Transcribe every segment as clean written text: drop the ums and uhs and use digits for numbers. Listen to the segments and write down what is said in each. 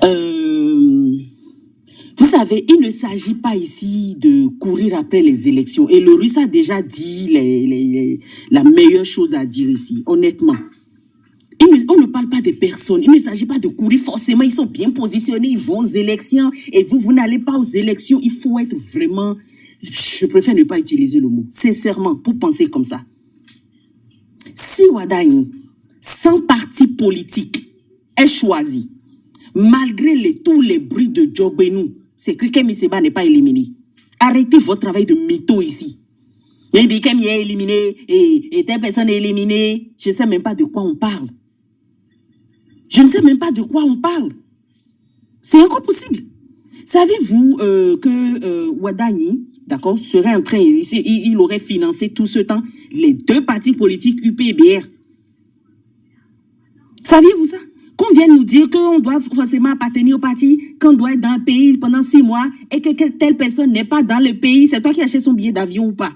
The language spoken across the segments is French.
Euh, Vous savez, il ne s'agit pas ici de courir après les élections. Et le Russe a déjà dit la meilleure chose à dire ici, honnêtement. On ne parle pas des personnes. Il ne s'agit pas de courir forcément. Ils sont bien positionnés, ils vont aux élections. Et vous n'allez pas aux élections. Il faut être vraiment... Je préfère ne pas utiliser le mot. Sincèrement, pour penser comme ça. Si Wadagne, sans parti politique, est choisi, malgré tous les bruits de Djogbenou, c'est que Kemi Seba n'est pas éliminé. Arrêtez votre travail de mytho ici. Il dit Kemi est éliminé et telle personne est éliminée. Je ne sais même pas de quoi on parle. Je ne sais même pas de quoi on parle. C'est encore possible. Savez-vous que Wadagne, d'accord, serait en train, il aurait financé tout ce temps les deux partis politiques UP et BR. Saviez-vous ça? Qu'on vienne nous dire qu'on doit forcément appartenir au parti, qu'on doit être dans le pays pendant 6 mois et que telle personne n'est pas dans le pays, c'est toi qui achètes son billet d'avion ou pas?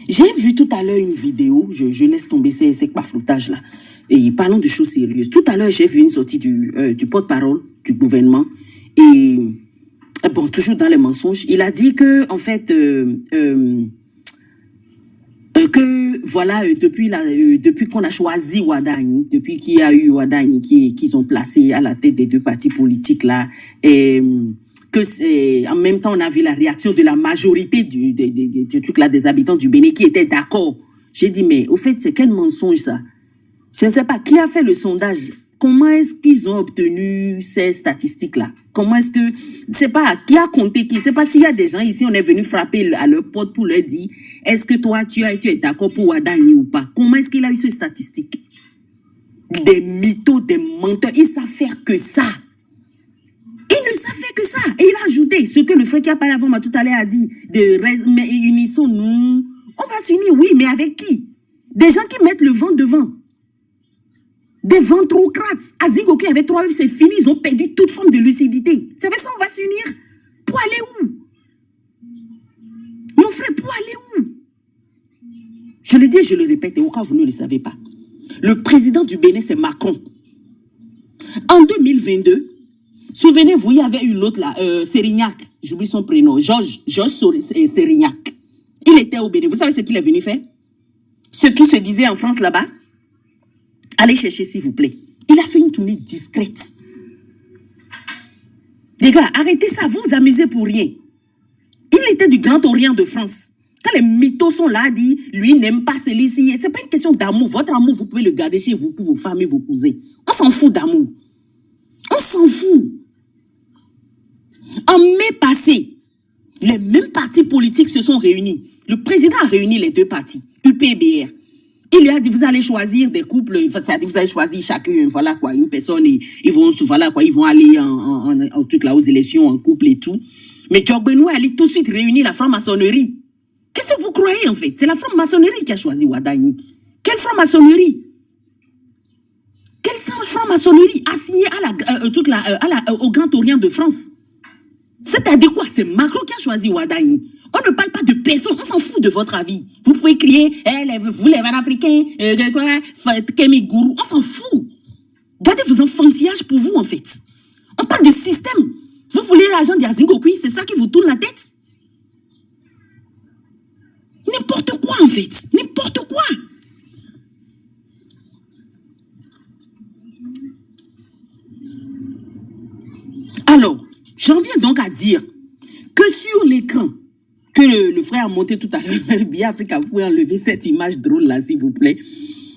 J'ai vu tout à l'heure une vidéo, je laisse tomber ces bafloutages là, et parlons de choses sérieuses. Tout à l'heure, j'ai vu une sortie du porte-parole du gouvernement, et bon, toujours dans les mensonges, il a dit que, en fait, que voilà, depuis qu'on a choisi Wadagne, depuis qu'il y a eu Wadagne qu'ils ont placé à la tête des deux partis politiques là, et que c'est en même temps on a vu la réaction de la majorité du truc là des habitants du Bénin qui étaient d'accord. J'ai dit mais au fait c'est quel mensonge ça? Je ne sais pas qui a fait le sondage. Comment est-ce qu'ils ont obtenu ces statistiques-là? Comment est-ce que... C'est pas qui a compté qui? C'est pas s'il y a des gens ici, on est venu frapper à leur porte pour leur dire est-ce que toi, tu es d'accord pour Wadagne ou pas? Comment est-ce qu'il a eu ces statistiques? Des mythos, des menteurs, ils savent faire que ça. Ils ne savent faire que ça. Et il a ajouté ce que le frère qui a parlé avant moi tout à l'heure a dit, mais unissons-nous. On va s'unir, oui, mais avec qui? Des gens qui mettent le vent devant. Des ventrocrates. Azigoki avec 3 œufs, c'est fini. Ils ont perdu toute forme de lucidité. C'est vrai ça, on va s'unir. Pour aller où? Mon frère, pour aller où? Je le dis et je le répète, et au cas où vous ne le savez pas. Le président du Bénin, c'est Macron. En 2022, souvenez-vous, il y avait eu l'autre là, Sérignac. J'oublie son prénom. Georges Sérignac. Il était au Bénin. Vous savez ce qu'il est venu faire? Ce qui se disait en France là-bas. Allez chercher, s'il vous plaît. Il a fait une tournée discrète. Les gars, arrêtez ça, vous vous amusez pour rien. Il était du Grand Orient de France. Quand les mythos sont là, dit, lui n'aime pas celui-ci. C'est pas une question d'amour. Votre amour, vous pouvez le garder chez vous pour vos femmes et vos cousins. On s'en fout d'amour. On s'en fout. En mai passé, les mêmes partis politiques se sont réunis. Le président a réuni les deux partis, UPBR. Il lui a dit, vous allez choisir des couples, c'est-à-dire vous allez choisir chacun, voilà quoi, une personne, et ils vont, voilà quoi, ils vont aller en truc là, aux élections, en couple et tout. Mais Djogbenou, elle est tout de suite réunie la franc-maçonnerie. Qu'est-ce que vous croyez en fait? C'est la franc-maçonnerie qui a choisi Wadagne. Quelle franc-maçonnerie? Quelle franc-maçonnerie assignée au Grand Orient de France? C'est-à-dire quoi? C'est Macron qui a choisi Wadagne. On ne parle pas de personne, on s'en fout de votre avis. Vous pouvez crier, vous les Africains, Kemi Gourou, on s'en fout. Gardez vos enfantillages pour vous en fait. On parle de système. Vous voulez l'agent d'Azingoku, c'est ça qui vous tourne la tête? N'importe quoi en fait, n'importe quoi. Alors, j'en viens donc à dire que sur l'écran, que le frère a monté tout à l'heure, bien Africa, vous pouvez enlever cette image drôle là, s'il vous plaît.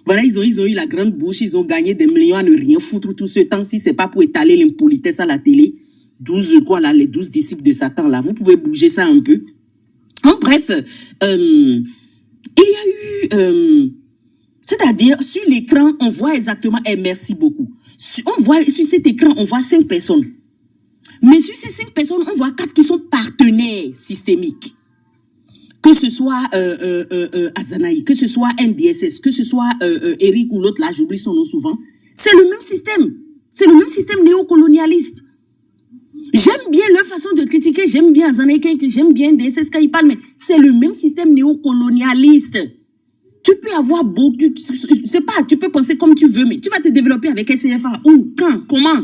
Voilà, ils ont eu la grande bouche, ils ont gagné des millions à ne rien foutre tout ce temps, si c'est pas pour étaler l'impolitesse à la télé. 12 quoi là, les 12 disciples de Satan là, vous pouvez bouger ça un peu. En bref, il y a eu, c'est-à-dire sur l'écran, on voit exactement, merci beaucoup. On voit sur cet écran, on voit 5 personnes. Mais sur ces 5 personnes, on voit 4 qui sont partenaires systémiques. Que ce soit Azanaï, que ce soit NDSS, que ce soit Eric ou l'autre là, j'oublie son nom souvent. C'est le même système. C'est le même système néocolonialiste. J'aime bien leur façon de critiquer, j'aime bien Azanaï, j'aime bien NDSS quand ils parlent, mais c'est le même système néocolonialiste. Tu peux avoir beaucoup, c'est pas, tu peux penser comme tu veux, mais tu vas te développer avec SCFA. Où, quand, comment?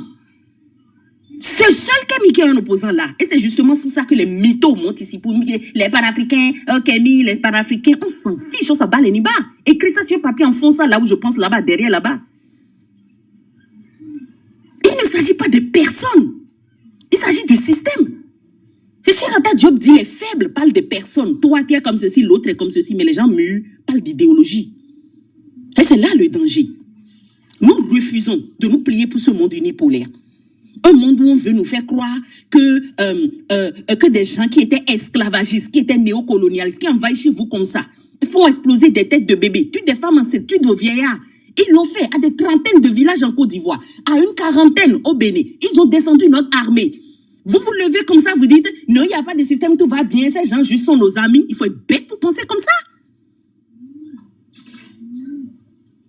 C'est seul Kémy qui est un opposant là. Et c'est justement pour ça que les mythos montent ici pour nous dire les panafricains, Kémy, les panafricains, on s'en fiche, on s'en bat les nibas. Écris ça sur papier, enfonce ça là où je pense, là-bas, derrière là-bas. Il ne s'agit pas de personnes. Il s'agit du système. Chirata Diop dit les faibles parlent de personnes. Toi, tu es comme ceci, l'autre est comme ceci, mais les gens mûrs parlent d'idéologie. Et c'est là le danger. Nous refusons de nous plier pour ce monde unipolaire. Un monde où on veut nous faire croire que des gens qui étaient esclavagistes, qui étaient néocolonialistes, qui envahissent chez vous comme ça, font exploser des têtes de bébés, tuent des femmes enceintes, tuent des vieillards. Ils l'ont fait à des trentaines de villages en Côte d'Ivoire, à une quarantaine au Bénin. Ils ont descendu notre armée. Vous vous levez comme ça, vous dites, non, il n'y a pas de système, tout va bien, ces gens juste sont nos amis. Il faut être bête pour penser comme ça.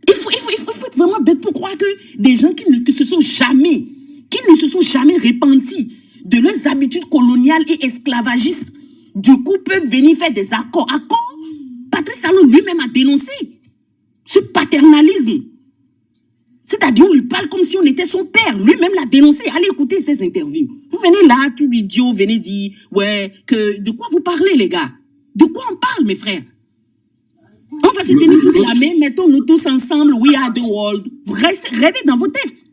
Il faut être vraiment bête pour croire que des gens qui ne se sont jamais repentis de leurs habitudes coloniales et esclavagistes, du coup, peuvent venir faire des accords. Accords, Patrice Talon lui-même a dénoncé ce paternalisme. C'est-à-dire, on lui parle comme si on était son père. Lui-même l'a dénoncé. Allez écouter ses interviews. Vous venez là, tout idiot, venez dire, ouais, de quoi vous parlez, les gars? De quoi on parle, mes frères? On va se tenir tous la main, mettons-nous tous ensemble, we are the world. Rêvez dans vos têtes.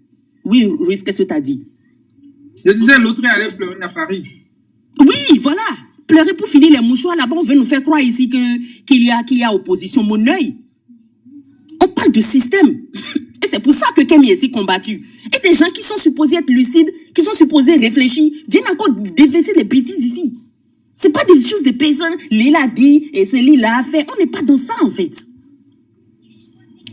Oui, Ruiz, qu'est-ce que tu as dit? Je disais, l'autre est allé pleurer à Paris. Oui, voilà. Pleurer pour finir les mouchoirs, là-bas, on veut nous faire croire ici qu'il y a opposition. Mon œil. On parle de système. Et c'est pour ça que Kémy est si combattu. Et des gens qui sont supposés être lucides, qui sont supposés réfléchir, viennent encore déverser des bêtises ici. C'est pas des choses de personnes. Lila a dit et c'est Lila a fait. On n'est pas dans ça, en fait.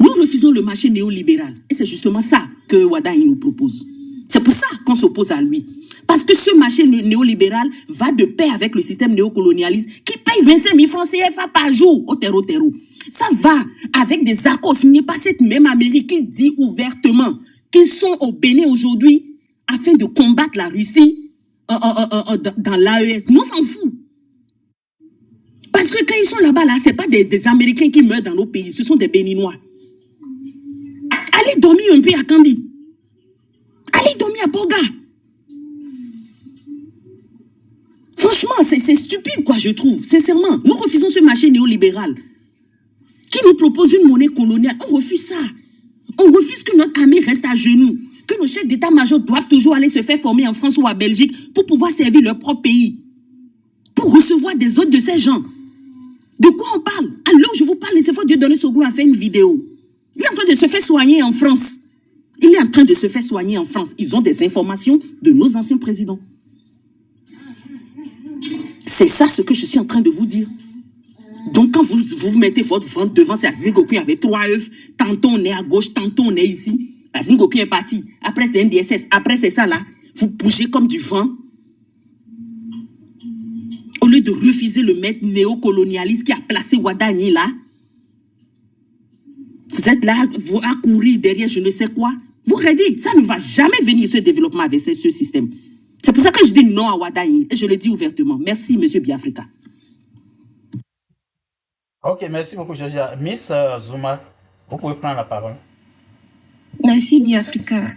Nous refusons le marché néolibéral. Et c'est justement ça que Wada nous propose. C'est pour ça qu'on s'oppose à lui. Parce que ce marché néolibéral va de pair avec le système néocolonialiste qui paye 25 000 francs CFA par jour au terreau. Ça va avec des accords signés par cette même Amérique qui dit ouvertement qu'ils sont au Bénin aujourd'hui afin de combattre la Russie dans l'AES. Nous, on s'en fout. Parce que quand ils sont là-bas, là, ce n'est pas des Américains qui meurent dans nos pays, ce sont des Béninois. Allez dormir un peu à Kambi. Allez dormir à Boga. Franchement, c'est stupide, quoi, je trouve. Sincèrement, nous refusons ce marché néolibéral qui nous propose une monnaie coloniale. On refuse ça. On refuse que notre armée reste à genoux, que nos chefs d'état-major doivent toujours aller se faire former en France ou en Belgique pour pouvoir servir leur propre pays, pour recevoir des ordres de ces gens. De quoi on parle? Alors je vous parle, c'est fort Dieu donner Soglo a fait une vidéo. Il est en train de se faire soigner en France. Il est en train de se faire soigner en France. Ils ont des informations de nos anciens présidents. C'est ça ce que je suis en train de vous dire. Donc quand vous mettez votre ventre devant, c'est Azingoku avec 3 œufs. Tantôt on est à gauche, tantôt on est ici. Azingoku est parti. Après c'est NDSS. Après c'est ça là. Vous bougez comme du vent. Au lieu de refuser le maître néocolonialiste qui a placé Wadani là. Vous êtes là, vous à courir derrière je ne sais quoi. Vous rêvez. Ça ne va jamais venir ce développement avec ce système. C'est pour ça que je dis non à Wadani. Et je le dis ouvertement. Merci, monsieur Biafrika. Ok, merci beaucoup, Georgia. Miss Zuma, vous pouvez prendre la parole. Merci, Biafrika.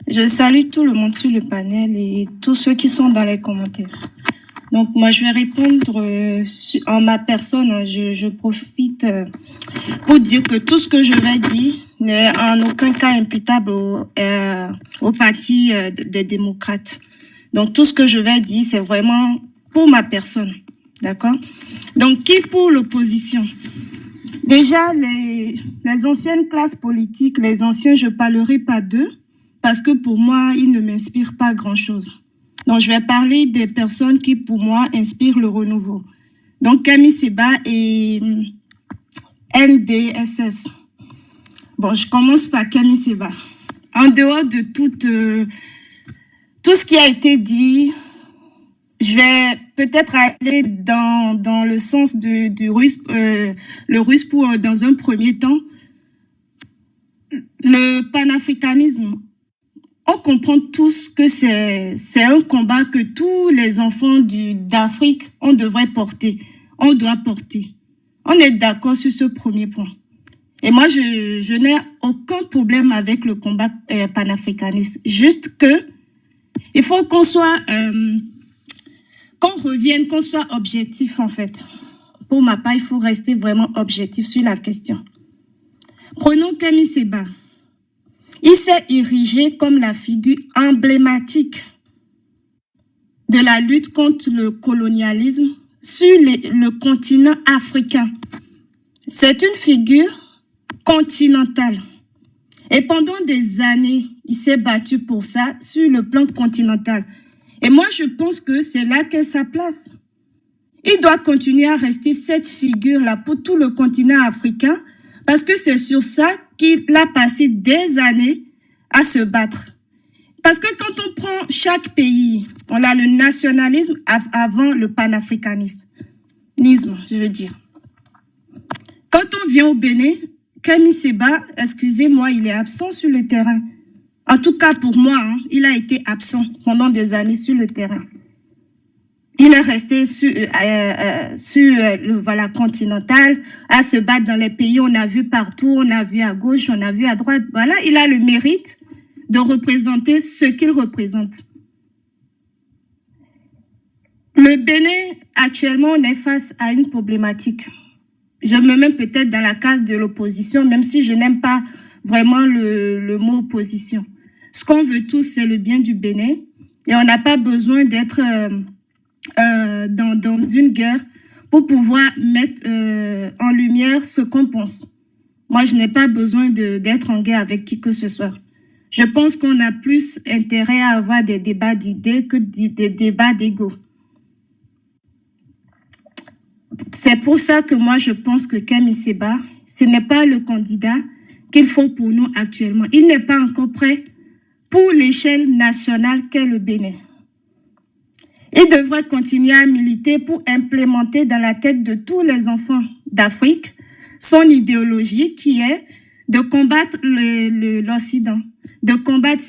Je salue tout le monde sur le panel et tous ceux qui sont dans les commentaires. Donc, moi, je vais répondre en ma personne. Je profite pour dire que tout ce que je vais dire n'est en aucun cas imputable au parti des démocrates. Donc, tout ce que je vais dire, c'est vraiment pour ma personne. D'accord? Donc, qui pour l'opposition? Déjà, les anciennes classes politiques, les anciens, je parlerai pas d'eux, parce que pour moi, ils ne m'inspirent pas grand-chose. Donc, je vais parler des personnes qui, pour moi, inspirent le renouveau. Donc, Kémy Séba et NDSS. Bon, je commence par Kémy Séba. En dehors de tout ce qui a été dit, je vais peut-être aller dans le sens du russe, le russe pour, dans un premier temps, le panafricanisme. On comprend tous que c'est un combat que tous les enfants d'Afrique, on devrait porter. On doit porter. On est d'accord sur ce premier point. Et moi, je n'ai aucun problème avec le combat panafricaniste. Juste que Il faut qu'on soit, qu'on revienne, qu'on soit objectif en fait. Pour ma part, il faut rester vraiment objectif sur la question. Prenons Kemi Seba. Il s'est érigé comme la figure emblématique de la lutte contre le colonialisme sur le continent africain. C'est une figure continentale. Et pendant des années, il s'est battu pour ça sur le plan continental. Et moi, je pense que c'est là qu'est sa place. Il doit continuer à rester cette figure-là pour tout le continent africain parce que c'est sur ça qu'il a passé des années à se battre. Parce que quand on prend chaque pays, on a le nationalisme avant le panafricanisme, je veux dire. Quand on vient au Bénin, Kemi Seba, excusez-moi, il est absent sur le terrain. En tout cas, pour moi, il a été absent pendant des années sur le terrain. Il est resté sur le continental, à se battre dans les pays. On a vu partout, on a vu à gauche, on a vu à droite. Voilà, il a le mérite de représenter ce qu'il représente. Le Bénin, actuellement, on est face à une problématique. Je me mets peut-être dans la case de l'opposition, même si je n'aime pas vraiment le mot opposition. Ce qu'on veut tous, c'est le bien du Bénin. Et on n'a pas besoin d'être dans une guerre pour pouvoir mettre en lumière ce qu'on pense. Moi, je n'ai pas besoin d'être en guerre avec qui que ce soit. Je pense qu'on a plus intérêt à avoir des débats d'idées que des débats d'ego. C'est pour ça que moi, je pense que Kemi Seba, ce n'est pas le candidat qu'il faut pour nous actuellement. Il n'est pas encore prêt pour l'échelle nationale qu'est le Bénin. Il devrait continuer à militer pour implémenter dans la tête de tous les enfants d'Afrique son idéologie qui est de combattre l'Occident. De combattre,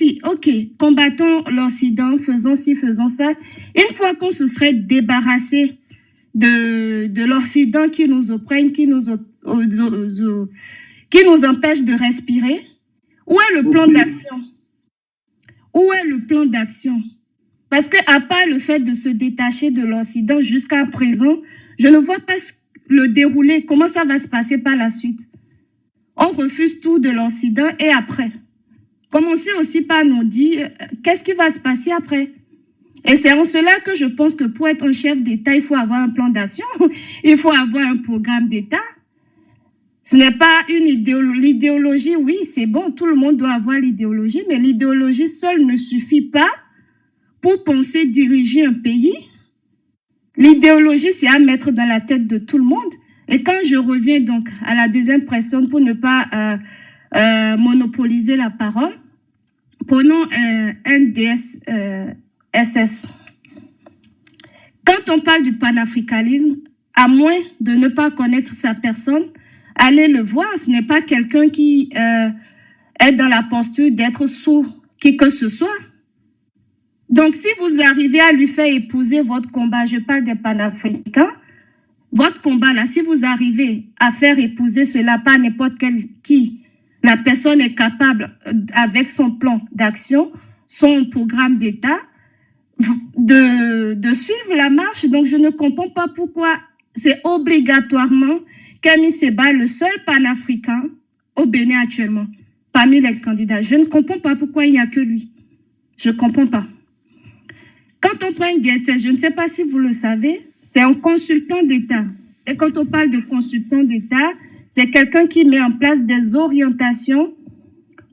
combattons l'Occident, faisons ci, faisons ça. Une fois qu'on se serait débarrassé de l'Occident qui nous opprime, qui nous empêche de respirer, où est le plan d'action? Où est le plan d'action? Parce que à part le fait de se détacher de l'Occident jusqu'à présent, je ne vois pas le déroulé. Comment ça va se passer par la suite? On refuse tout de l'Occident et après. Commencez aussi par nous dire qu'est-ce qui va se passer après. Et c'est en cela que je pense que pour être un chef d'État, il faut avoir un plan d'action, il faut avoir un programme d'État. Ce n'est pas une idéologie. L'idéologie, oui, c'est bon, tout le monde doit avoir l'idéologie, mais l'idéologie seule ne suffit pas pour penser diriger un pays. L'idéologie, c'est à mettre dans la tête de tout le monde. Et quand je reviens donc à la deuxième personne pour ne pas monopoliser la parole, prenons NDSS. Quand on parle du panafricanisme, à moins de ne pas connaître sa personne, allez le voir, ce n'est pas quelqu'un qui est dans la posture d'être sous qui que ce soit. Donc, si vous arrivez à lui faire épouser votre combat, je parle des panafricains, votre combat là, si vous arrivez à faire épouser cela par n'importe qui, la personne est capable, avec son plan d'action, son programme d'État, de suivre la marche. Donc, je ne comprends pas pourquoi c'est obligatoirement Kemi Seba, le seul panafricain au Bénin actuellement, parmi les candidats. Je ne comprends pas pourquoi il n'y a que lui. Je ne comprends pas. Quand on prend une DSS, je ne sais pas si vous le savez, c'est un consultant d'État. Et quand on parle de consultant d'État, c'est quelqu'un qui met en place des orientations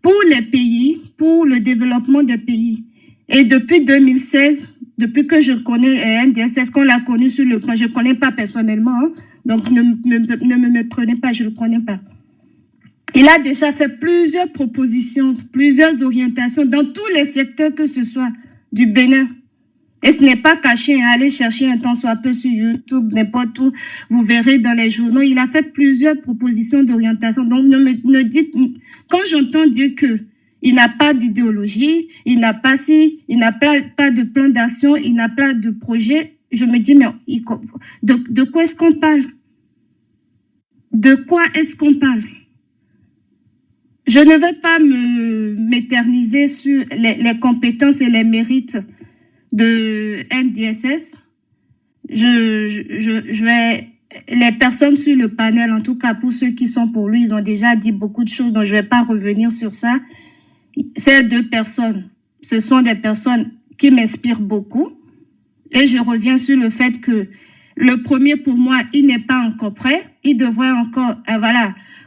pour les pays, pour le développement des pays. Et depuis 2016, depuis que je connais NDSS, qu'on l'a connu sur le plan, je ne connais pas personnellement, hein, donc ne me prenez pas, je ne le connais pas. Il a déjà fait plusieurs propositions, plusieurs orientations dans tous les secteurs que ce soit du Bénin. Et ce n'est pas caché, hein, allez chercher un temps soit peu sur YouTube, n'importe où, vous verrez dans les journaux. Il a fait plusieurs propositions d'orientation. Donc ne dites, quand j'entends dire que il n'a pas d'idéologie, il n'a pas pas de plan d'action, il n'a pas de projet, je me dis mais de quoi est-ce qu'on parle? De quoi est-ce qu'on parle? Je ne vais pas m'éterniser sur les compétences et les mérites de NDSS. Je vais, les personnes sur le panel, en tout cas pour ceux qui sont pour lui, ils ont déjà dit beaucoup de choses, donc je vais pas revenir sur ça. Ces deux personnes, ce sont des personnes qui m'inspirent beaucoup. Et je reviens sur le fait que le premier, pour moi, il n'est pas encore prêt. Il devrait encore,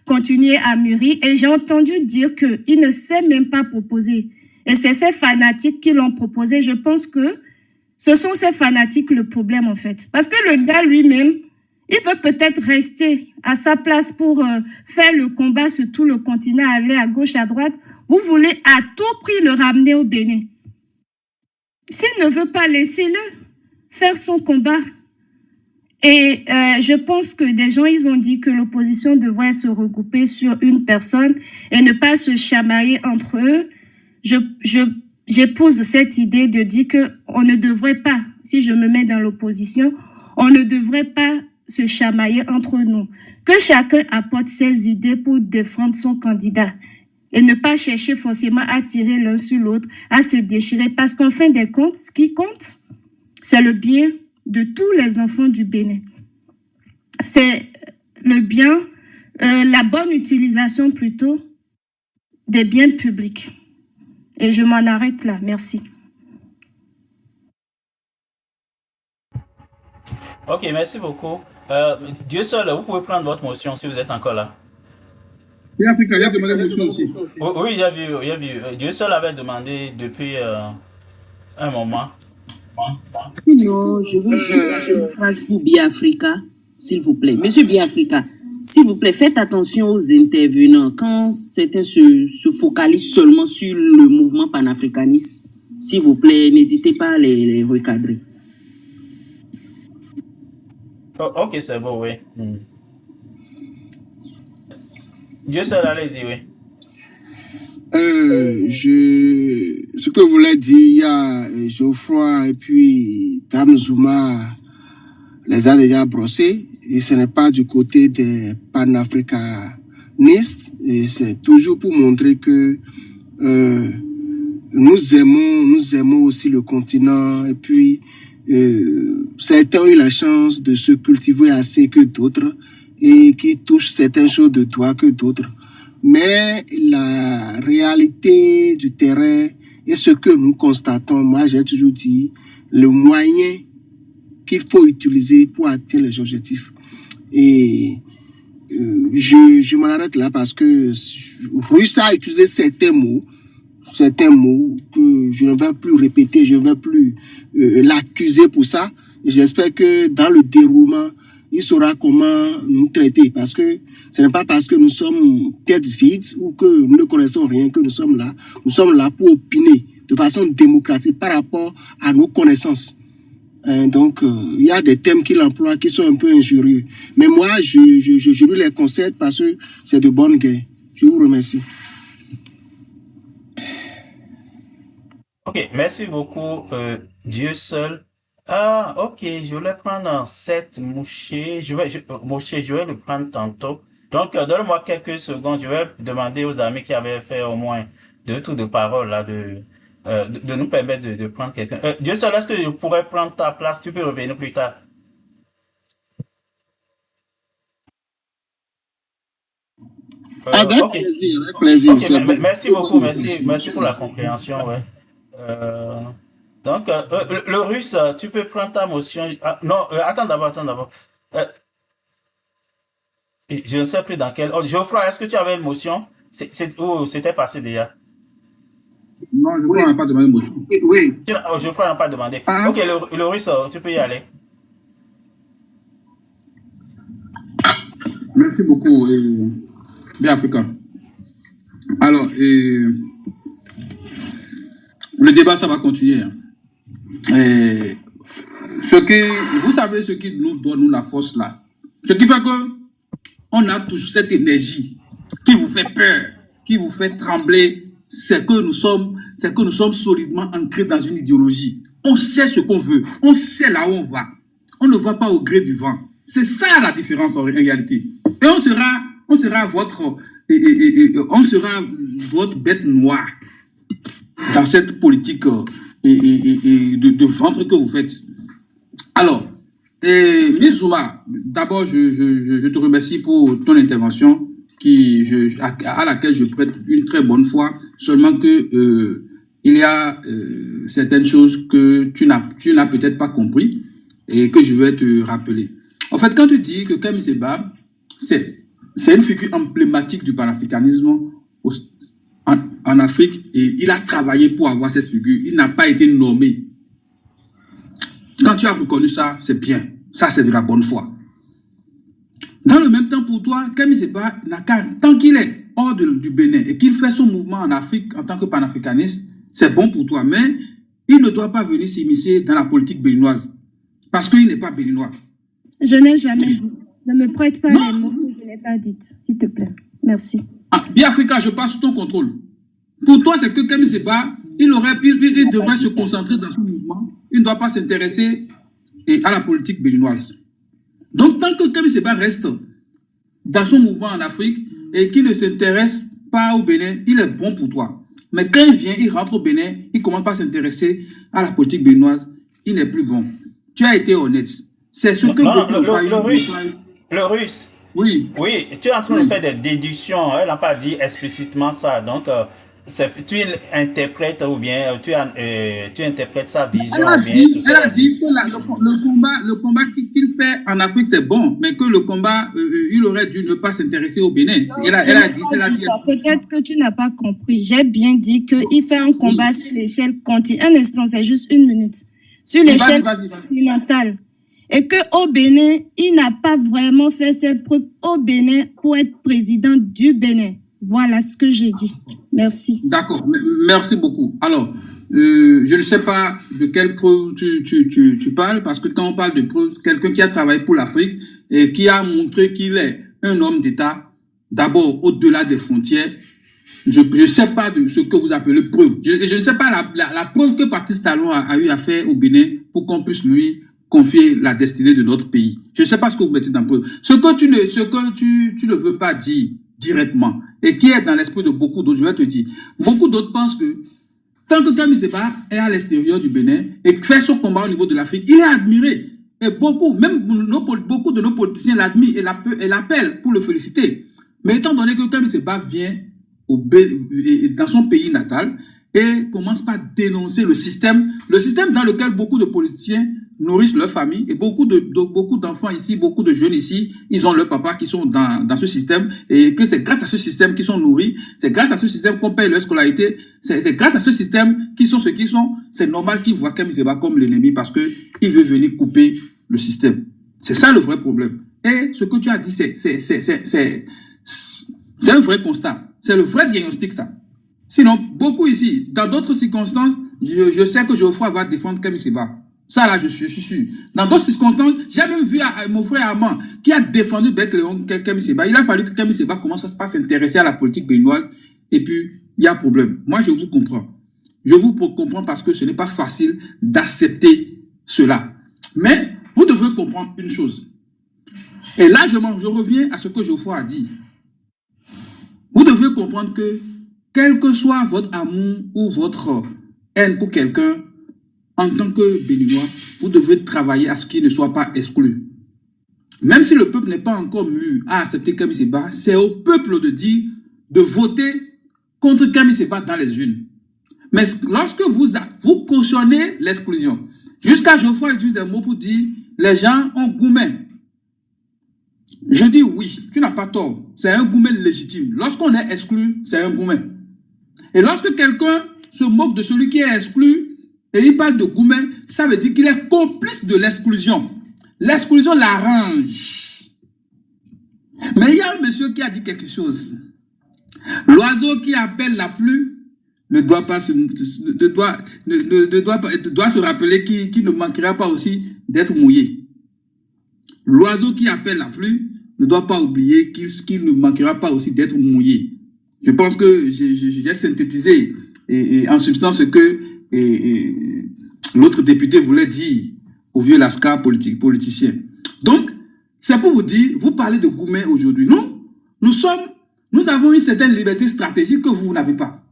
continuer à mûrir. Et j'ai entendu dire qu'il ne sait même pas proposer. Et c'est ces fanatiques qui l'ont proposé. Je pense que ce sont ces fanatiques le problème, en fait. Parce que le gars lui-même, il veut peut-être rester à sa place pour faire le combat sur tout le continent, aller à gauche, à droite. Vous voulez à tout prix le ramener au Bénin. S'il ne veut pas, laissez-le faire son combat. Et je pense que des gens, ils ont dit que l'opposition devrait se regrouper sur une personne et ne pas se chamailler entre eux. J'épouse cette idée de dire que on ne devrait pas, si je me mets dans l'opposition, on ne devrait pas se chamailler entre nous. Que chacun apporte ses idées pour défendre son candidat et ne pas chercher forcément à tirer l'un sur l'autre, à se déchirer. Parce qu'en fin des comptes, ce qui compte, c'est le bien de tous les enfants du Bénin. C'est le bien, la bonne utilisation plutôt des biens publics. Et je m'en arrête là. Merci. Ok, merci beaucoup. Dieu seul, vous pouvez prendre votre motion si vous êtes encore là. Et Africa, il y a demandé une motion aussi. Oui, il y a vu. Dieu seul avait demandé depuis un moment. Non, je veux juste passer une phrase pour Biafrica, s'il vous plaît. Monsieur Biafrica, s'il vous plaît, faites attention aux intervenants. Quand certains se focalisent seulement sur le mouvement panafricaniste, s'il vous plaît, n'hésitez pas à les recadrer. Oh, ok, c'est bon, oui. Dieu seul, allez-y, oui. Ce que vous l'avez dit, il y a Geoffroy et puis Dame Zuma les a déjà brossés. Et ce n'est pas du côté des panafricanistes. Et c'est toujours pour montrer que nous aimons aussi le continent. Et puis, certains ont eu la chance de se cultiver assez que d'autres et qui touchent certaines choses de toi que d'autres. Mais la réalité du terrain et ce que nous constatons, moi j'ai toujours dit, le moyen qu'il faut utiliser pour atteindre les objectifs. Et je m'en arrête là parce que Russe a utilisé certains mots que je ne vais plus répéter, je ne vais plus l'accuser pour ça. Et j'espère que dans le déroulement, il saura comment nous traiter parce que ce n'est pas parce que nous sommes tête vide ou que nous ne connaissons rien que nous sommes là. Nous sommes là pour opiner de façon démocratique par rapport à nos connaissances. Donc, il y a des thèmes qu'il emploie qui sont un peu injurieux. Mais moi, je lui les concède parce que c'est de bonne guerre. Je vous remercie. Ok, merci beaucoup, Dieu seul. Ah, ok, je voulais prendre cette mouchée. Je vais le prendre tantôt. Donc, donne-moi quelques secondes. Je vais demander aux amis qui avaient fait au moins 2 tours de parole là, de nous permettre de prendre quelqu'un. Dieu seul, est-ce que je pourrais prendre ta place? Tu peux revenir plus tard. Avec Ok. plaisir, avec plaisir. Ok, merci beaucoup, merci pour la compréhension. Ouais. Donc, le russe, tu peux prendre ta motion. Ah, non, attends d'abord. Je ne sais plus dans quel. Oh, Geoffroy, est-ce que tu avais une motion? C'était passé déjà. Non, je crois qu'on n'a pas demandé une motion. Oui. Geoffroy n'a pas demandé. Ah. Ok, le russe, tu peux y aller. Merci beaucoup, Africa. Alors, le débat, ça va continuer. Vous savez ce qui nous donne la force là. Ce qui fait que on a toujours cette énergie qui vous fait peur, qui vous fait trembler. C'est que nous sommes solidement ancrés dans une idéologie. On sait ce qu'on veut. On sait là où on va. On ne va pas au gré du vent. C'est ça la différence en réalité. Et on sera votre bête noire dans cette politique et de ventre que vous faites. Alors, Mizouma, d'abord, je te remercie pour ton intervention à laquelle je prête une très bonne foi, seulement que il y a certaines choses que tu n'as peut-être pas compris et que je vais te rappeler. En fait, quand tu dis que Kemi Seba, c'est une figure emblématique du panafricanisme en Afrique et il a travaillé pour avoir cette figure. Il n'a pas été nommé. Quand tu as reconnu ça, c'est bien. Ça, c'est de la bonne foi. Dans le même temps, pour toi, Kemi Seba, tant qu'il est hors du Bénin et qu'il fait son mouvement en Afrique en tant que panafricaniste, c'est bon pour toi. Mais il ne doit pas venir s'immiscer dans la politique béninoise parce qu'il n'est pas béninois. Je n'ai jamais dit ça. Ne me prête pas les mots que je n'ai pas dites, s'il te plaît. Merci. Biafrika, je passe sous ton contrôle. Pour toi, c'est que Kemi Seba, il devrait se concentrer dans son mouvement. Il ne doit pas s'intéresser à la politique béninoise. Donc, tant que Kemi Seba reste dans son mouvement en Afrique et qu'il ne s'intéresse pas au Bénin, il est bon pour toi. Mais quand il rentre au Bénin, il commence pas à s'intéresser à la politique béninoise, il n'est plus bon. Tu as été honnête. C'est ce que le russe. Oui. Oui, tu es en train de faire des déductions. Elle n'a pas dit explicitement ça. Donc, tu interprètes ou bien tu interprètes sa vision. Elle a dit que le combat qu'il fait en Afrique, c'est bon, mais que le combat, il aurait dû ne pas s'intéresser au Bénin. Elle a dit ça. Peut-être que tu n'as pas compris. J'ai bien dit qu'il fait un combat sur l'échelle continentale. Un instant, c'est juste 1 minute. Sur l'échelle continentale. Et qu'au Bénin, il n'a pas vraiment fait ses preuves au Bénin pour être président du Bénin. Voilà ce que j'ai dit. Merci. D'accord. Merci beaucoup. Alors, je ne sais pas de quelle preuve tu parles, parce que quand on parle de preuve, quelqu'un qui a travaillé pour l'Afrique et qui a montré qu'il est un homme d'État, d'abord au-delà des frontières, je ne sais pas de ce que vous appelez preuve. Je ne sais pas la preuve que Patrice Talon a eu à faire au Bénin pour qu'on puisse lui confier la destinée de notre pays. Je ne sais pas ce que vous mettez dans preuve. Ce que tu ne veux pas dire directement et qui est dans l'esprit de beaucoup d'autres, je vais te dire. Beaucoup d'autres pensent que tant que Kemi Seba est à l'extérieur du Bénin et fait son combat au niveau de l'Afrique, il est admiré. Et beaucoup de nos politiciens l'admirent et l'appellent pour le féliciter. Mais étant donné que Kemi Seba vient dans son pays natal et commence par dénoncer le système dans lequel beaucoup de politiciens nourrissent leur famille et beaucoup d'enfants ici, beaucoup de jeunes ici, ils ont leurs papas qui sont dans ce système et que c'est grâce à ce système qu'ils sont nourris, c'est grâce à ce système qu'on paye leur scolarité, c'est grâce à ce système qu'ils sont ce qu'ils sont. C'est normal qu'ils voient Kemi Seba comme l'ennemi parce que il veut venir couper le système. C'est ça le vrai problème. Et ce que tu as dit, c'est un vrai constat. C'est le vrai diagnostic, ça. Sinon, beaucoup ici, dans d'autres circonstances, je sais que Geoffroy va défendre Kemi Seba. Ça, là, je suis sûr. Dans d'autres circonstances, j'ai même vu mon frère Armand qui a défendu Bec Léon Kemi Seba. Il a fallu que Kemi Seba commence à s'intéresser à la politique béninoise. Et puis, il y a problème. Moi, je vous comprends. Je vous comprends parce que ce n'est pas facile d'accepter cela. Mais, vous devrez comprendre une chose. Et là, je reviens à ce que Geoffroy a dit. Vous devez comprendre que, quel que soit votre amour ou votre haine pour quelqu'un, en tant que Béninois, vous devez travailler à ce qu'il ne soit pas exclu. Même si le peuple n'est pas encore mûr à accepter Kemi Seba, c'est au peuple de voter contre Kemi Seba dans les urnes. Mais lorsque vous cautionnez l'exclusion, jusqu'à Geoffroy utilise des mots pour dire les gens ont gourmet. Je dis oui, tu n'as pas tort. C'est un gourmet légitime. Lorsqu'on est exclu, c'est un gourmet. Et lorsque quelqu'un se moque de celui qui est exclu, et il parle de gourmet, ça veut dire qu'il est complice de l'exclusion. L'exclusion l'arrange. Mais il y a un monsieur qui a dit quelque chose. L'oiseau qui appelle la pluie doit se rappeler qu'il ne manquera pas aussi d'être mouillé. L'oiseau qui appelle la pluie ne doit pas oublier qu'il ne manquera pas aussi d'être mouillé. Je pense que j'ai synthétisé en substance ce que l'autre député voulait dire au vieux Lascar politicien. Donc, c'est pour vous dire, vous parlez de gourmet aujourd'hui. Nous avons une certaine liberté stratégique que vous n'avez pas.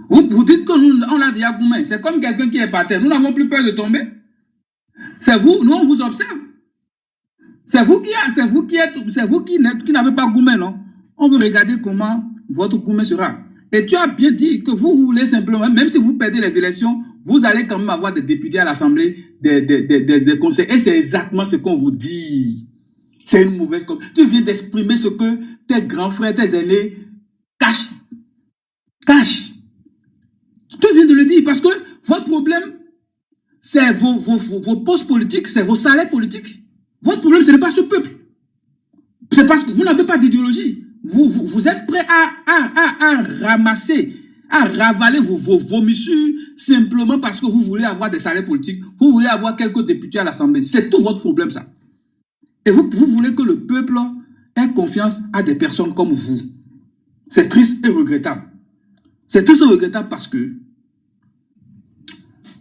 Vous dites que nous, on a déjà gourmé. C'est comme quelqu'un qui est par terre. Nous n'avons plus peur de tomber. C'est vous, nous on vous observe. C'est vous qui n'avez pas gourmé, non? On veut regarder comment votre gourmé sera. Et tu as bien dit que vous voulez simplement, même si vous perdez les élections, vous allez quand même avoir des députés à l'Assemblée, des conseils. Et c'est exactement ce qu'on vous dit. C'est une mauvaise chose. Tu viens d'exprimer ce que tes grands frères, tes aînés cachent. Tu viens de le dire parce que votre problème, c'est vos postes politiques, c'est vos salaires politiques. Votre problème, ce n'est pas ce peuple. C'est parce que vous n'avez pas d'idéologie. Vous êtes prêts à ramasser, à ravaler vos vomissures simplement parce que vous voulez avoir des salaires politiques. Vous voulez avoir quelques députés à l'Assemblée. C'est tout votre problème, ça. Et vous voulez que le peuple ait confiance à des personnes comme vous. C'est triste et regrettable. C'est triste et regrettable parce que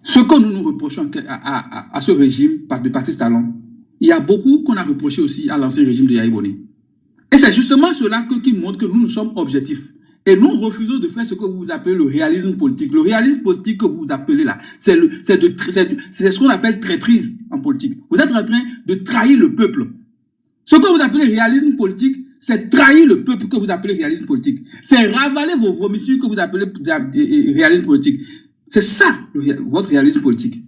ce que nous reprochons à ce régime de Patrice Talon, il y a beaucoup qu'on a reproché aussi à l'ancien régime de Yahya Boni. Et c'est justement cela qui montre que nous sommes objectifs. Et nous refusons de faire ce que vous appelez le réalisme politique. Le réalisme politique que vous appelez là, c'est ce qu'on appelle traîtrise en politique. Vous êtes en train de trahir le peuple. Ce que vous appelez réalisme politique, c'est trahir le peuple que vous appelez réalisme politique. C'est ravaler vos vomissures que vous appelez réalisme politique. C'est ça, votre réalisme politique.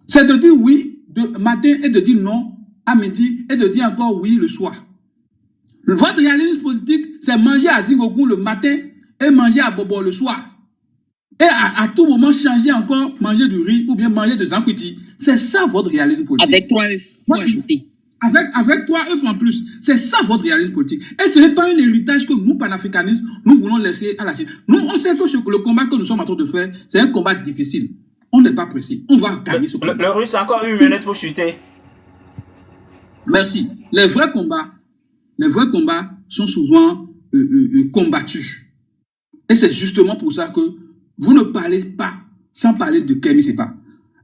C'est de dire oui de matin et de dire non à midi et de dire encore oui le soir. Votre réalisme politique, c'est manger à Zingoku le matin et manger à Bobo le soir. Et à tout moment, changer encore, manger du riz ou bien manger de zankwiti. C'est ça votre réalisme politique. Avec 3 œufs, faut ajouter. Avec 3 œufs en plus. C'est ça votre réalisme politique. Et ce n'est pas un héritage que nous, panafricanistes, nous voulons laisser à la Chine. Nous, on sait que le combat que nous sommes en train de faire, c'est un combat difficile. On n'est pas précis. On va gagner ce combat. Le Russe a encore 1 minute pour chuter. Merci. Les vrais combats sont souvent combattus. Et c'est justement pour ça que vous ne parlez pas sans parler de Kémy Séba.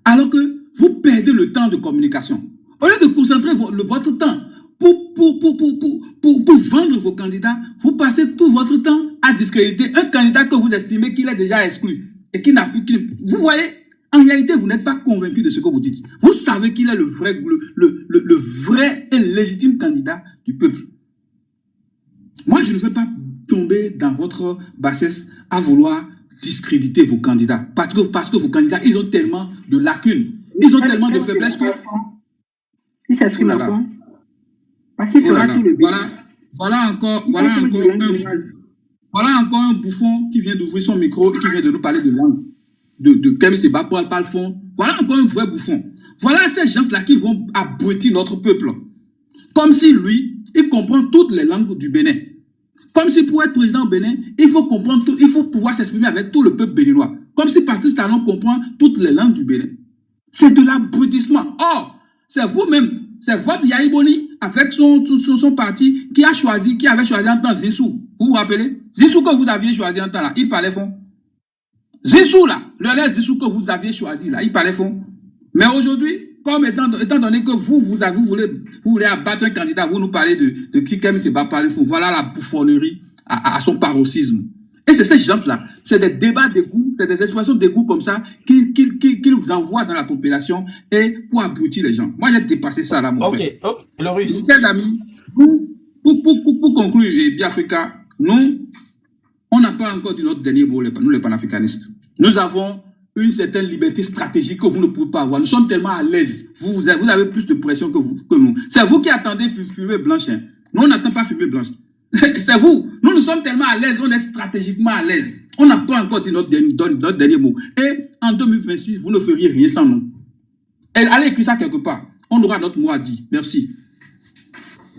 Alors que vous perdez le temps de communication. Au lieu de concentrer votre temps pour vendre vos candidats, vous passez tout votre temps à discréditer un candidat que vous estimez qu'il est déjà exclu et qui n'a plus. Vous voyez, en réalité, vous n'êtes pas convaincu de ce que vous dites. Vous savez qu'il est le vrai et légitime candidat du peuple. Moi, je ne veux pas tomber dans votre bassesse à vouloir discréditer vos candidats. Parce que vos candidats, ils ont tellement de lacunes. Ils ont tellement de faiblesses que... Il s'exprime à quoi? Parce qu'il fera tout le bien. Voilà encore un bouffon qui vient d'ouvrir son micro et qui vient de nous parler de langue. De Kémy Séba parle fond. Voilà encore un vrai bouffon. Voilà ces gens-là qui vont abrutir notre peuple. Comme si lui, il comprend toutes les langues du Bénin. Comme si pour être président au Bénin, il faut comprendre tout, il faut pouvoir s'exprimer avec tout le peuple béninois. Comme si Patrice Talon comprend toutes les langues du Bénin. C'est de l'abrutissement. Or, c'est vous-même, c'est votre Yahya Boni avec son parti qui avait choisi en temps Zissou. Vous vous rappelez? Zissou que vous aviez choisi en temps là, il parlait fond. Zissou là, le Zissou que vous aviez choisi là, il parlait fond. Mais aujourd'hui, comme étant donné que vous voulez abattre un candidat, vous nous parlez de qui Kémy Séba parler fond. Voilà la bouffonnerie à son paroxysme. Et c'est ces gens-là, c'est des débats d'égout, c'est des expressions d'égout comme ça qu'ils vous envoient dans la population et pour abrutir les gens. Moi, j'ai dépassé ça là, mon frère. Ok, le Russe. Chers amis, pour conclure, et Biafrica, nous, on n'a pas encore dit notre dernier mot, nous les panafricanistes. Nous avons une certaine liberté stratégique que vous ne pouvez pas avoir. Nous sommes tellement à l'aise. Vous avez plus de pression que nous. C'est vous qui attendez fumée blanche. Hein. Nous, on n'attend pas fumée blanche. C'est vous. Nous sommes tellement à l'aise, on est stratégiquement à l'aise. On n'a pas encore dit notre dernier mot. Et en 2026, vous ne feriez rien sans nous. Et allez écrire ça quelque part. On aura notre mot à dire. Merci.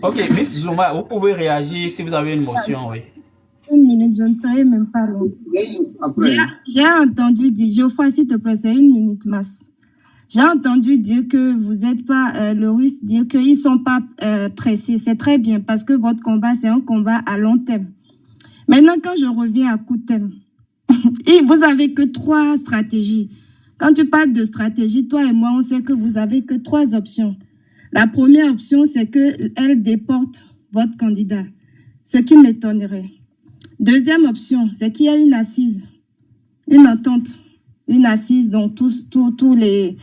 Ok, Miss Zuma, vous pouvez réagir si vous avez une motion, oui. 1 minute, je ne serai même pas long. J'ai entendu dire, Geoffroy, s'il te plaît, c'est 1 minute masse. J'ai entendu dire que vous n'êtes pas, le Russe, dire qu'ils ne sont pas pressés. C'est très bien parce que votre combat, c'est un combat à long terme. Maintenant, quand je reviens à court terme, vous avez que 3 stratégies. Quand tu parles de stratégie, toi et moi, on sait que vous avez que 3 options. La première option, c'est qu'elle déporte votre candidat, ce qui m'étonnerait. Deuxième option, c'est qu'il y a une assise. une entente, une assise dont tous les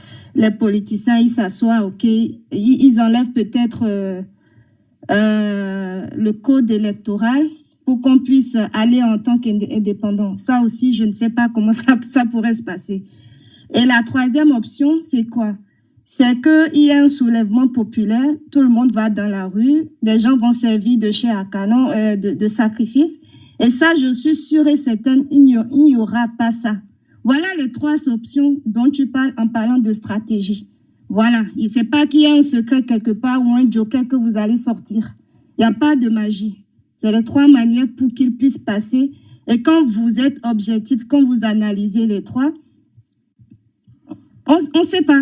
politiciens, ils s'assoient, ok, ils enlèvent peut-être le code électoral pour qu'on puisse aller en tant qu'indépendant. Ça aussi, je ne sais pas comment ça pourrait se passer. Et la troisième option, c'est quoi? C'est qu'il y a un soulèvement populaire, tout le monde va dans la rue, des gens vont servir de chair à canon, de sacrifice. Et ça, je suis sûre et certaine, il n'y aura pas ça. Voilà les trois options dont tu parles en parlant de stratégie. Voilà. C'est pas qu'il y a un secret quelque part ou un joker que vous allez sortir. Il n'y a pas de magie. C'est les trois manières pour qu'il puisse passer. Et quand vous êtes objectif, quand vous analysez les trois, on ne sait pas.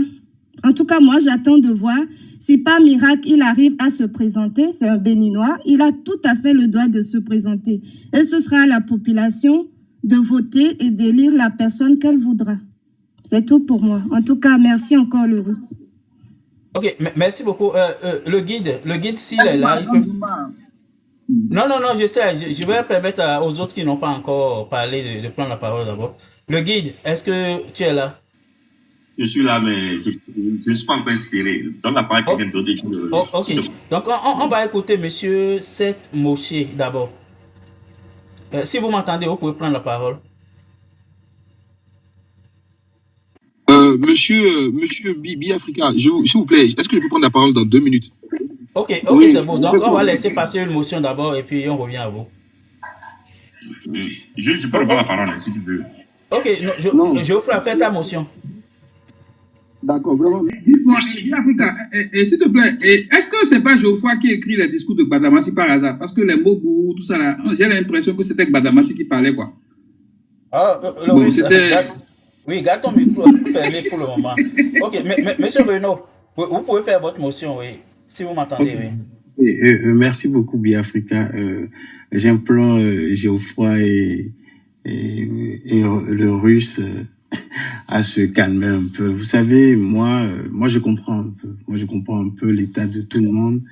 En tout cas, moi, j'attends de voir si par miracle, il arrive à se présenter. C'est un Béninois. Il a tout à fait le droit de se présenter. Et ce sera à la population de voter et d'élire la personne qu'elle voudra. C'est tout pour moi. En tout cas, merci encore, le Russe. Ok, merci beaucoup. Le guide, s'il est là, il peut... Non, je sais. Je vais permettre aux autres qui n'ont pas encore parlé de prendre la parole d'abord. Le guide, est-ce que tu es là? Je suis là, mais je ne suis pas encore inspiré. Donne la parole à quelqu'un d'autre. Ok. Donc, on va écouter monsieur Seth Moshe d'abord. Si vous m'entendez, vous pouvez prendre la parole. Monsieur Bibi Africa, s'il vous plaît, est-ce que je peux prendre la parole dans 2 minutes? Ok, oui, c'est bon. Donc, on va laisser passer une motion d'abord et puis on revient à vous. Je peux prendre la parole, si tu veux. Ok, je vous ferai faire ta motion. D'accord, vraiment. Dites-moi, Africa, s'il te plaît, est-ce que c'est pas Geoffroy qui écrit les discours de Badamassi par hasard? Parce que les mots gourou, tout ça là, j'ai l'impression que c'était Badamassi qui parlait, quoi. Ah, bon, c'était... Oui, garde ton micro fermé pour le moment. Ok, mais monsieur Beno, vous pouvez faire votre motion, oui, si vous m'entendez, oui. Merci beaucoup, Biafrica. J'implore Geoffroy et le Russe à se calmer un peu. Vous savez, moi, je comprends un peu. Moi, je comprends un peu l'état de tout le monde.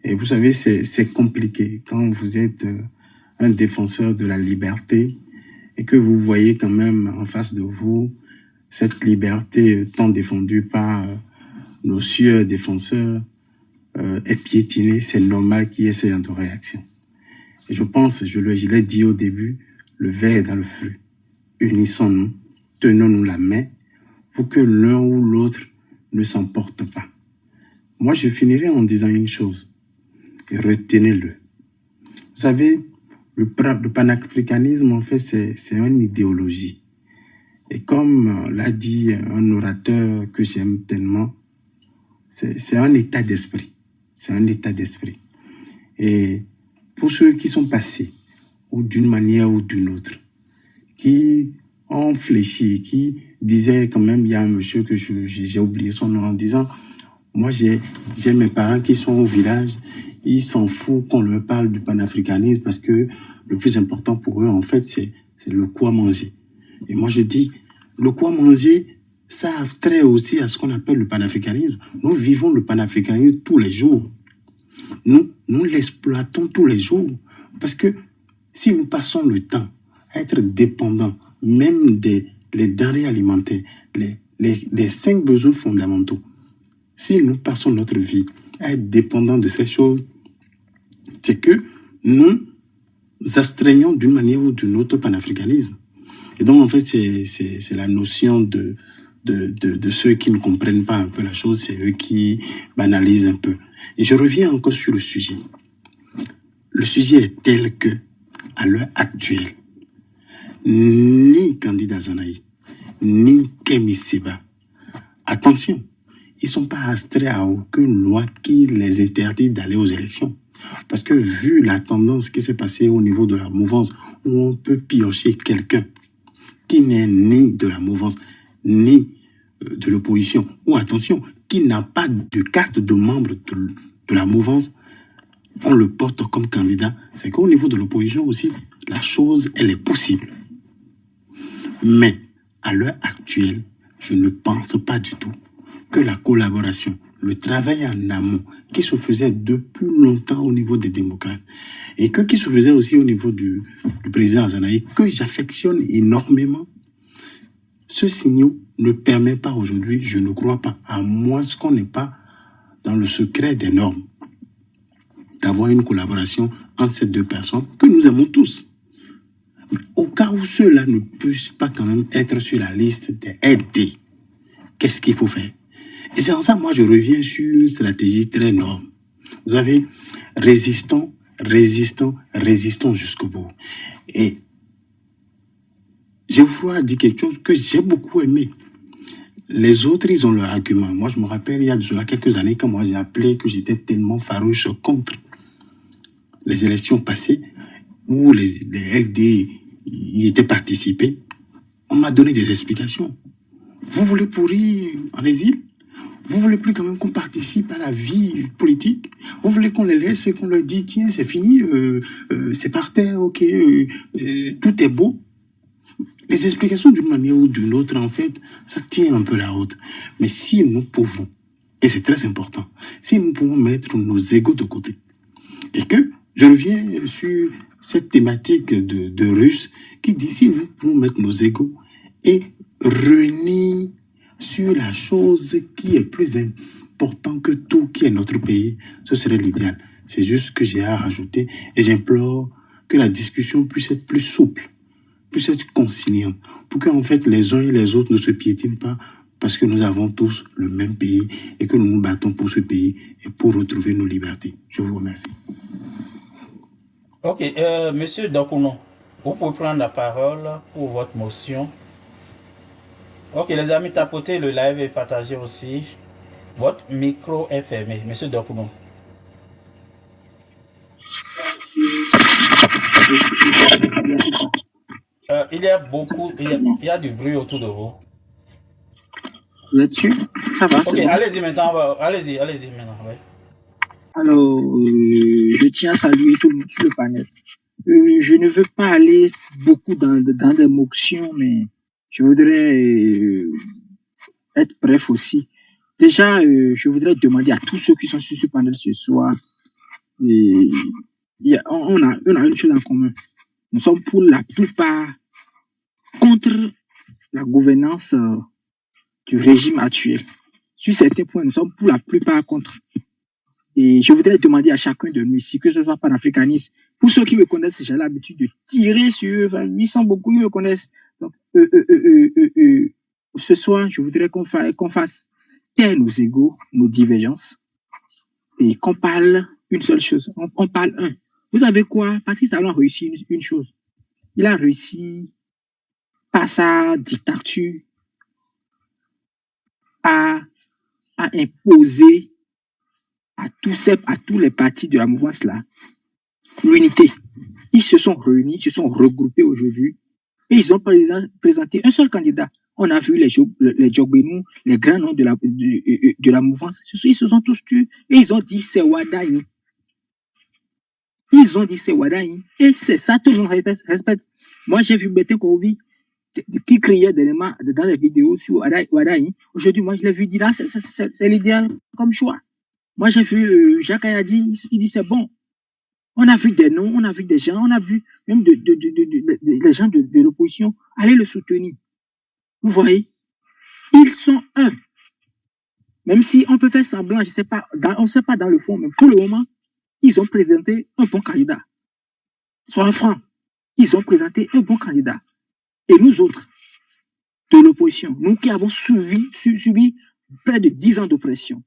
Et vous savez, c'est compliqué quand vous êtes un défenseur de la liberté et que vous voyez quand même en face de vous cette liberté tant défendue par nos sieurs défenseurs est piétinée. C'est normal qu'il y ait ce genre de réaction. Et je pense, je l'ai dit au début, le verre est dans le feu. Unissons-nous, tenons-nous la main pour que l'un ou l'autre ne s'emporte pas. Moi, je finirai en disant une chose, et retenez-le. Vous savez, le panafricanisme, en fait, c'est une idéologie. Et comme l'a dit un orateur que j'aime tellement, c'est un état d'esprit. C'est un état d'esprit. Et pour ceux qui sont passés, ou d'une manière ou d'une autre, qui ont fléchi, qui disaient quand même, il y a un monsieur que j'ai oublié son nom en disant, moi j'ai mes parents qui sont au village, ils s'en foutent qu'on leur parle du panafricanisme parce que le plus important pour eux, en fait, c'est le quoi manger. Et moi je dis, le quoi manger, ça a trait aussi à ce qu'on appelle le panafricanisme. Nous vivons le panafricanisme tous les jours. Nous l'exploitons tous les jours. Parce que si nous passons le temps à être dépendants, même les denrées alimentaires, les 5 besoins fondamentaux, si nous passons notre vie à être dépendants de ces choses, c'est que nous astreignons d'une manière ou d'une autre panafricanisme. Et donc, en fait, c'est la notion de ceux qui ne comprennent pas un peu la chose, c'est eux qui banalisent un peu. Et je reviens encore sur le sujet. Le sujet est tel que, à l'heure actuelle, ni candidat Zanaï, ni Kemi Seba, attention, ils ne sont pas astreints à aucune loi qui les interdit d'aller aux élections. Parce que vu la tendance qui s'est passée au niveau de la mouvance, où on peut piocher quelqu'un qui n'est ni de la mouvance, ni de l'opposition, ou attention, qui n'a pas de carte de membre de la mouvance, on le porte comme candidat. C'est qu'au niveau de l'opposition aussi, la chose, elle est possible. Mais à l'heure actuelle, je ne pense pas du tout que la collaboration, le travail en amont, qui se faisait depuis longtemps au niveau des démocrates, et qui se faisait aussi au niveau du président Zanaï, que j'affectionne énormément, Ce signal ne permet pas aujourd'hui, je ne crois pas, à moins qu'on n'est pas dans le secret des normes, d'avoir une collaboration entre ces deux personnes que nous aimons tous. Mais au cas où ceux-là ne puissent pas quand même être sur la liste des LD, qu'est-ce qu'il faut faire? Et c'est en ça, moi, je reviens sur une stratégie très norme. Vous avez résistons jusqu'au bout. Et Geoffroy a dit quelque chose que j'ai beaucoup aimé. Les autres, ils ont leur argument. Moi, je me rappelle, il y a déjà quelques années, quand moi j'ai appelé que j'étais tellement farouche contre les élections passées, où les LD y étaient participés, on m'a donné des explications. Vous voulez pourrir en exil? Vous voulez plus quand même qu'on participe à la vie politique? Vous voulez qu'on les laisse et qu'on leur dit, tiens, c'est fini, c'est par terre, ok, tout est beau? Les explications d'une manière ou d'une autre, en fait, ça tient un peu la route. Mais si nous pouvons, et c'est très important, si nous pouvons mettre nos égos de côté, et que je reviens sur cette thématique de Russe qui dit si nous pouvons mettre nos égos et réunir sur la chose qui est plus importante que tout, qui est notre pays, ce serait l'idéal. C'est juste ce que j'ai à rajouter et j'implore que la discussion puisse être plus souple, puisse être conciliante, pour qu'en fait les uns et les autres ne se piétinent pas parce que nous avons tous le même pays et que nous nous battons pour ce pays et pour retrouver nos libertés. Je vous remercie. Ok, Monsieur Dokuno, vous pouvez prendre la parole pour votre motion. Ok, les amis, tapotez le live et partagez aussi. Votre micro est fermé, Monsieur Dokuno. Il y a beaucoup, il y a du bruit autour de vous. Là-dessus, ça va. Ok, allez-y maintenant, allez-y maintenant. Ouais. Alors, je tiens à saluer tout le monde sur le panel. Je ne veux pas aller beaucoup dans des motions, mais je voudrais être bref aussi. Déjà, je voudrais demander à tous ceux qui sont sur ce panel ce soir, on a une chose en commun. Nous sommes pour la plupart contre la gouvernance du régime actuel. Sur certains points, nous sommes pour la plupart contre. Et je voudrais demander à chacun de nous ici, que ce soit par africanisme, pour ceux qui me connaissent, j'ai l'habitude de tirer sur eux, enfin, ils sont beaucoup, ils me connaissent. Donc, ce soir, je voudrais qu'on fasse taire nos égos, nos divergences, et qu'on parle une seule chose. On parle un. Vous savez quoi? Patrice Talon a réussi une chose. Il a réussi, par sa dictature, à imposer à tous les partis de la mouvance là, l'unité. Ils se sont réunis, se sont regroupés aujourd'hui et ils ont présenté un seul candidat. On a vu les Djogbenou, les grands noms de la mouvance. Ils se sont tous tués et ils ont dit c'est Wadaï. Ils ont dit c'est Wadaï. Et c'est ça, tout le monde respecte. Moi, j'ai vu Bete Kovi qui criait dans les vidéos sur Wadaï. Aujourd'hui, moi, je l'ai vu dire c'est l'idéal comme choix. Moi, j'ai vu Jacques Ayadi, il dit c'est bon. On a vu des noms, on a vu des gens, on a vu même des gens de l'opposition aller le soutenir. Vous voyez, ils sont un. Même si on peut faire semblant, je sais pas, on ne sait pas dans le fond, mais pour le moment, ils ont présenté un bon candidat. Soyons francs, ils ont présenté un bon candidat. Et nous autres, de l'opposition, nous qui avons subi près de 10 ans d'oppression,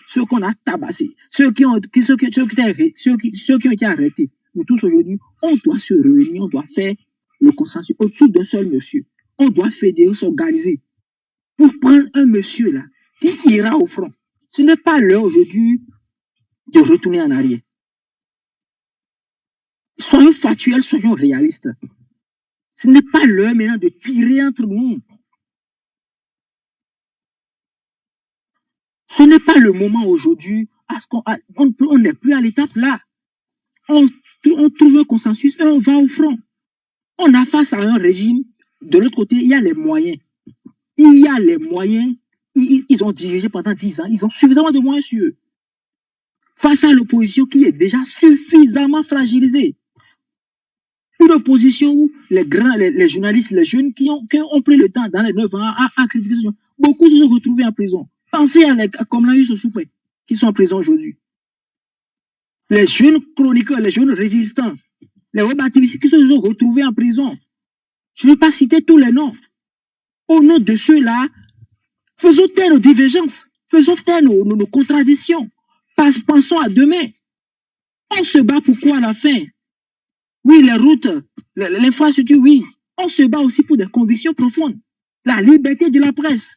ceux qu'on a tabassés, ceux qui ont été arrêtés, nous tous aujourd'hui, on doit se réunir, on doit faire le consensus autour d'un seul monsieur. On doit fédérer, s'organiser pour prendre un monsieur là qui ira au front. Ce n'est pas l'heure aujourd'hui de retourner en arrière. Soyons factuels, soyons réalistes. Ce n'est pas l'heure maintenant de tirer entre nous. Ce n'est pas le moment aujourd'hui, on n'est plus à l'étape là. On trouve un consensus et on va au front. On a face à un régime, de l'autre côté, il y a les moyens. Il y a les moyens, ils ont dirigé pendant 10 ans, ils ont suffisamment de moyens sur eux. Face à l'opposition qui est déjà suffisamment fragilisée. Une opposition où les journalistes, les jeunes qui ont pris le temps dans les 9 ans à critiquer, beaucoup se sont retrouvés en prison. Pensez comme l'a eu ce souper, qui sont en prison aujourd'hui. Les jeunes chroniqueurs, les jeunes résistants, les web activistes qui se sont retrouvés en prison. Je ne vais pas citer tous les noms. Au nom de ceux-là, faisons taire nos divergences, faisons taire nos contradictions. Pensons à demain. On se bat pour quoi à la fin? Oui, les routes, l'infrastructure, oui. On se bat aussi pour des convictions profondes. La liberté de la presse.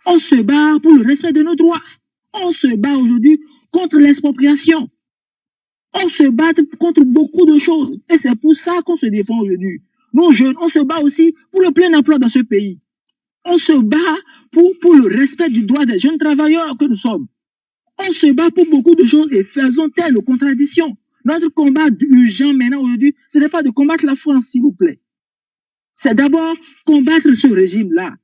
On se bat pour le respect de nos droits. On se bat aujourd'hui contre l'expropriation. On se bat contre beaucoup de choses. Et c'est pour ça qu'on se défend aujourd'hui. Nous, jeunes, on se bat aussi pour le plein emploi dans ce pays. On se bat pour le respect du droit des jeunes travailleurs que nous sommes. On se bat pour beaucoup de choses et faisons taire nos contradictions. Notre combat urgent maintenant aujourd'hui, ce n'est pas de combattre la France, s'il vous plaît. C'est d'abord combattre ce régime-là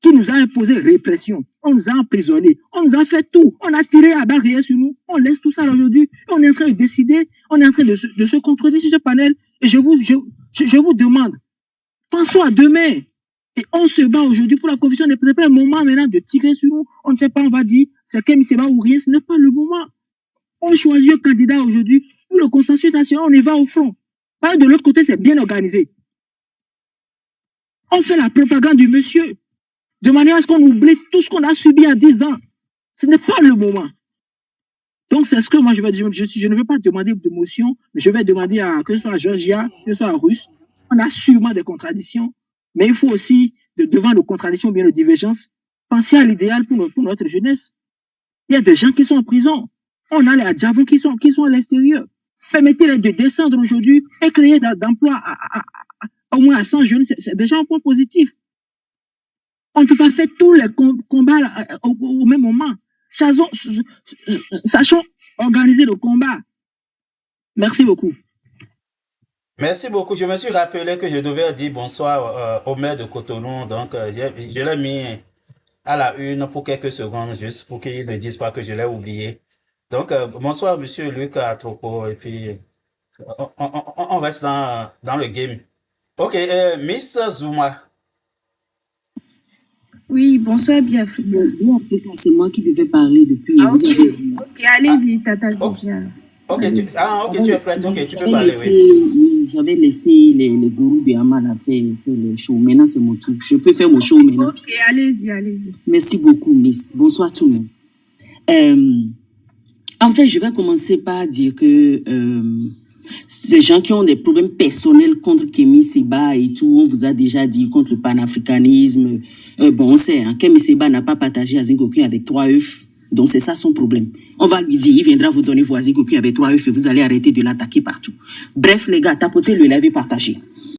qui nous a imposé répression. On nous a emprisonnés. On nous a fait tout. On a tiré à balles réelles sur nous. On laisse tout ça aujourd'hui. On est en train de décider. On est en train de se contredire sur ce panel. Et je vous demande, pensons à demain. Et on se bat aujourd'hui pour la conviction. Ce n'est pas le moment maintenant de tirer sur nous. On ne sait pas, on va dire, c'est Kémy Séba ou rien. Ce n'est pas le moment. On choisit un candidat aujourd'hui pour le consensus national. On y va au front. Par de l'autre côté, c'est bien organisé. On fait la propagande du monsieur. De manière à ce qu'on oublie tout ce qu'on a subi à 10 ans. Ce n'est pas le moment. Donc, c'est ce que moi je vais dire. Je ne vais pas demander de motion, mais je vais demander que ce soit à Georgia, que ce soit à Russe. On a sûrement des contradictions, mais il faut aussi, devant nos contradictions, bien nos divergences, penser à l'idéal pour notre jeunesse. Il y a des gens qui sont en prison. On a les Adjavons qui sont à l'extérieur. Permettez-les de descendre aujourd'hui et créer d'emplois au moins à 100 jeunes. C'est déjà un point positif. On ne peut pas faire tous les combats au même moment. Sachons organiser le combat. Merci beaucoup. Merci beaucoup. Je me suis rappelé que je devais dire bonsoir au maire de Cotonou. Donc, je l'ai mis à la une pour quelques secondes, juste pour qu'ils ne disent pas que je l'ai oublié. Donc, bonsoir, monsieur Luc Atropo. Et puis, on reste dans le game. Ok, Miss Zuma. Oui, bonsoir, Biafrika. Biafrika, c'est moi qui devais parler depuis. Ah, ok, allez-y, Tata Vivian. Ok, tu es prête, ok, tu peux parler, oui. J'avais laissé les gourous de Haman à faire le show. Maintenant, c'est mon tour. Je peux faire mon show maintenant. Ok, allez-y. Merci beaucoup, Miss. Bonsoir tout le monde. En fait, je vais commencer par dire que ces gens qui ont des problèmes personnels contre Kémy Séba et tout, on vous a déjà dit contre le panafricanisme. Bon, on sait, Kémy Séba n'a pas partagé Azingoku avec 3 œufs. Donc, c'est ça son problème. On va lui dire, il viendra vous donner vos Azingoku avec 3 œufs et vous allez arrêter de l'attaquer partout. Bref, les gars, tapotez le live et partagez.